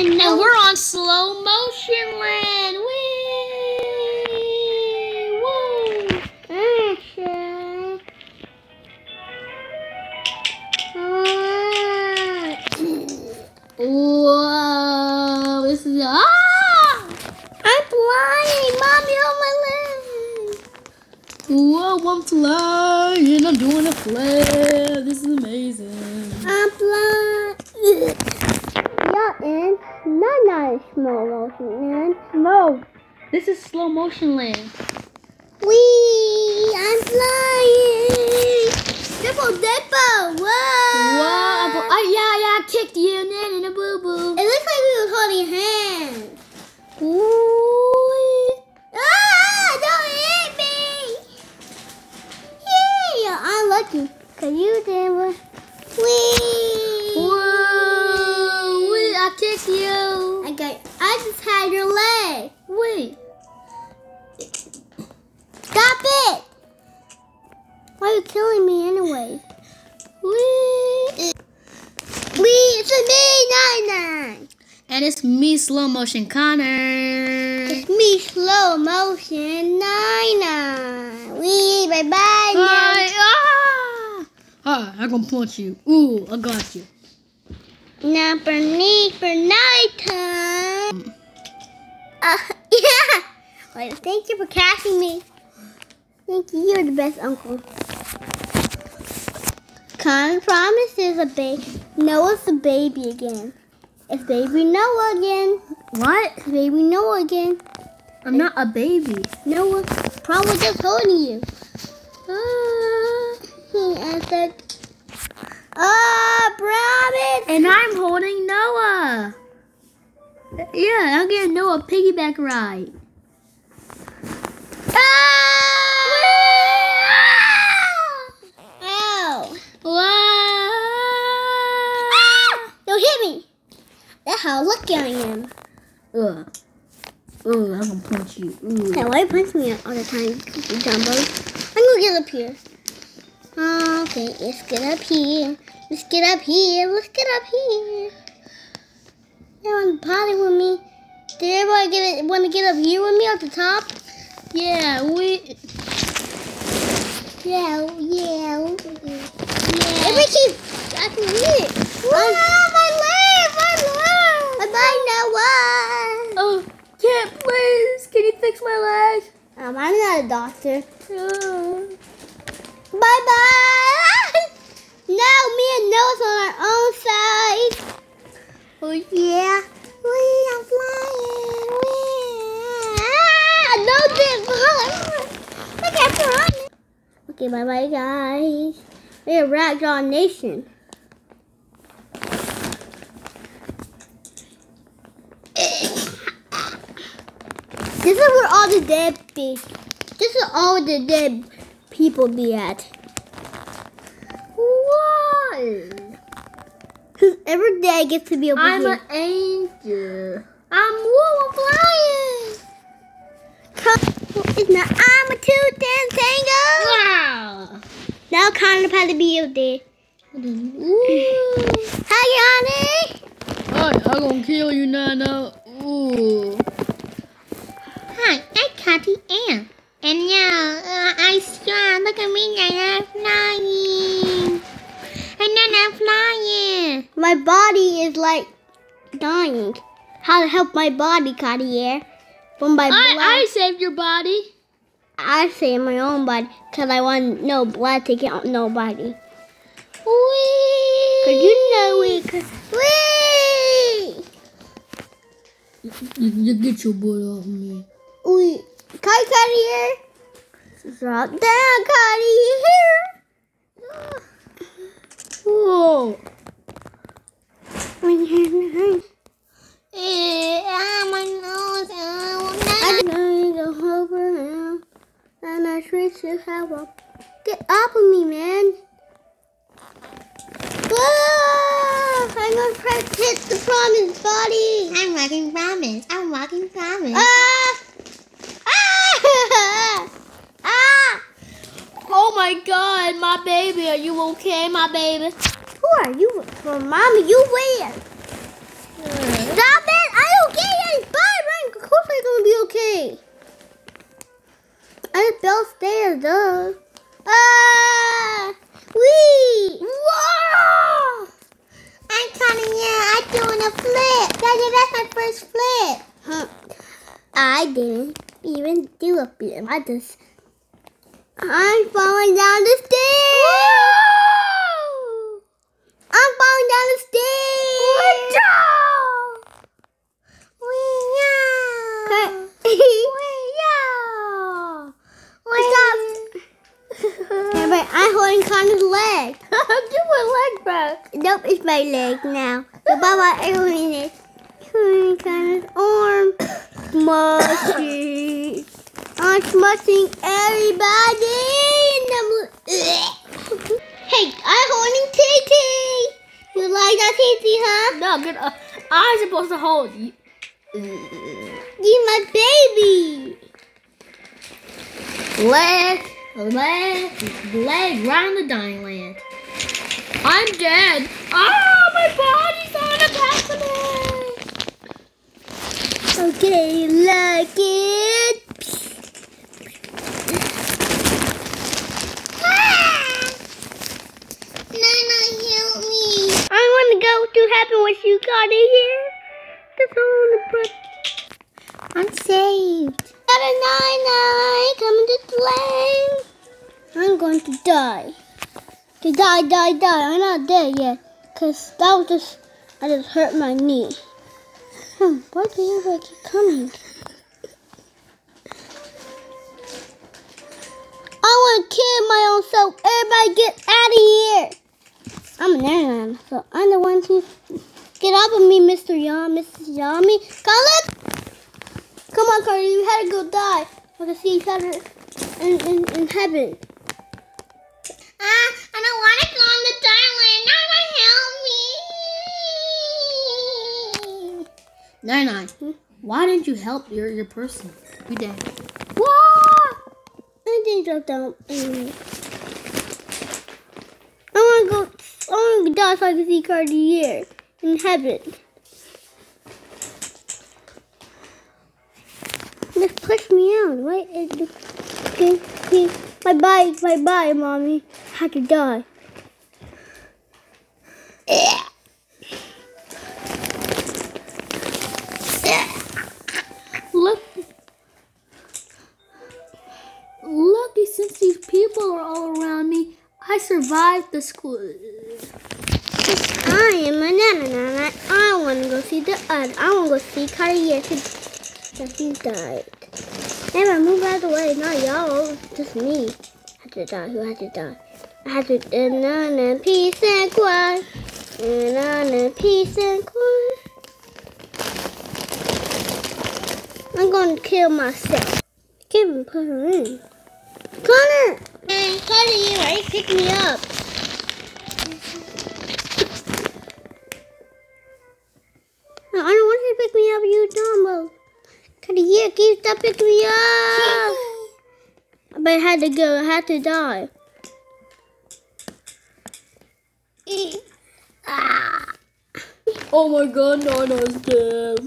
And we're on slow motion land. Whee! Whoa! Whoa! This is I'm flying, Mommy, on my leg. Whoa! I'm flying. I'm doing a flare. This is amazing. I'm flying. Yeah, and not slow motion land. No, this is slow motion land. Wee! I'm flying. Dipple. Whoa! Whoa! Yeah, I kicked you and then in a boo boo. It looks like we were holding hands. Ooh. Don't hit me! Yeah, I'm lucky. Cause you did what? Wee! Whoa! Wait, I kicked you. I just had your leg. Wait. Stop it! Why are you killing me anyway? Wee! It's me, Nine. And it's me, slow motion Connor. It's me, slow motion Nine. Wee, bye bye. Bye. Ah! I'm gonna punch you. Ooh, I got you. Now for nighttime. Yeah. Wait, thank you for catching me. Thank you. You're the best uncle. Connor promises a baby. Noah's a baby again. It's baby Noah again. What? It's baby Noah again. I'm not a baby. Noah probably just holding you. He answered. Promise. And I'm holding Noah. Yeah, I'll give Noah a piggyback ride. Ow. Wow. Don't hit me. That's how lucky I am. I'm gonna punch you. Hey, why you punch me all the time, you Dumbo? I'm gonna get up here. Okay, let's get up here. Let's get up here. Everyone potty with me. Did everybody want to get up here with me at the top? Yeah, Yeah. Everybody keep acting weird. My leg. Bye-bye, Noah. Oh, yeah, please. Can you fix my leg? I'm not a doctor. Oh. Bye-bye. Now me and Noah's on our own side. Oh, Yeah. I'm flying. No dip. I can't run. Okay, bye-bye, guys. We're Ragdoll Nation. This is where all the dead be. This is all the dead people be at. Why? Because every day I get to be over I'm here. an angel. I'm flying. It's not. I'm a two-dance tango. Wow. Now Connor had to be up there. Hi, Yanni. I'm gonna kill you, Nana. Ooh. Hi, I'm Cathy Ann. And now, I saw, look at me, I'm flying. And then I'm flying. My body is like dying. How to help my body, Cartier? From my blood. I saved your body. I save my own body because I want no blood to get on nobody. Whee! Cause you know it. Whee! You get your butt off me. Wee! Cartier. Drop down, Cartier. Whoa. My nose, I'm going to hold around and I treat you how get off of me, man. Whoa! I'm gonna press hit the promise body. I'm walking promise. Ah! Oh my God, my baby. Are you okay, my baby? Who are you? Well, Mommy, you where? Stop it! course I'm gonna be okay. I just fell stairs, duh. Ah! Wee! Whoa! I'm coming here. I'm doing a flip. Daddy, that's my first flip. Huh. I didn't even do a flip. I'm falling down the stairs. Whoa! I'm falling down the stairs. Yeah, but I'm holding Connor's leg. Do my leg back. Nope, it's my leg now. So Baba, everyone is holding Connor's arm. Smushy. I'm smushing everybody. Hey, I'm holding TT. You like that, TT, huh? No, good. I'm supposed to hold you. You're my baby. Leg right on the dying land. I'm dead. Oh, my body's on a pathway. Okay, like it. Nana, help me. I want to go to heaven once you got in here. That's all I want to put. I'm saved. Nine, coming to play. I'm going to die. To die. I'm not dead yet. Because that was just, I just hurt my knee. Why do you keep coming? I want to kill my own self. Everybody get out of here. I'm an airline, so I'm the one who... Get off of me, Mr. Mrs. Yummy. Come on, Carter, you had to go die. I can see each other in heaven. I don't want to go on the darling. Nana, help me. Why didn't you help your person? You dead. What? I think I don't. I want to die so I can see Carter here in heaven. Just push me out, right? Okay. Bye, mommy. I have to die. Lucky since these people are all around me, I survived the school. I am a nana. I want to go see the other. I want to go see Cartier because he died. Never move out of the way. Not y'all. Just me. I had to die. Who had to die? I had to nana peace and quiet. Nana peace and quiet. I'm going to kill myself. Can't even put her in. Connor! Cartier, right? Pick me up. I don't want you to pick me up, you dumbo. Cartier, can you stop picking me up? But I had to go. I had to die. Oh my god, Nana's dead.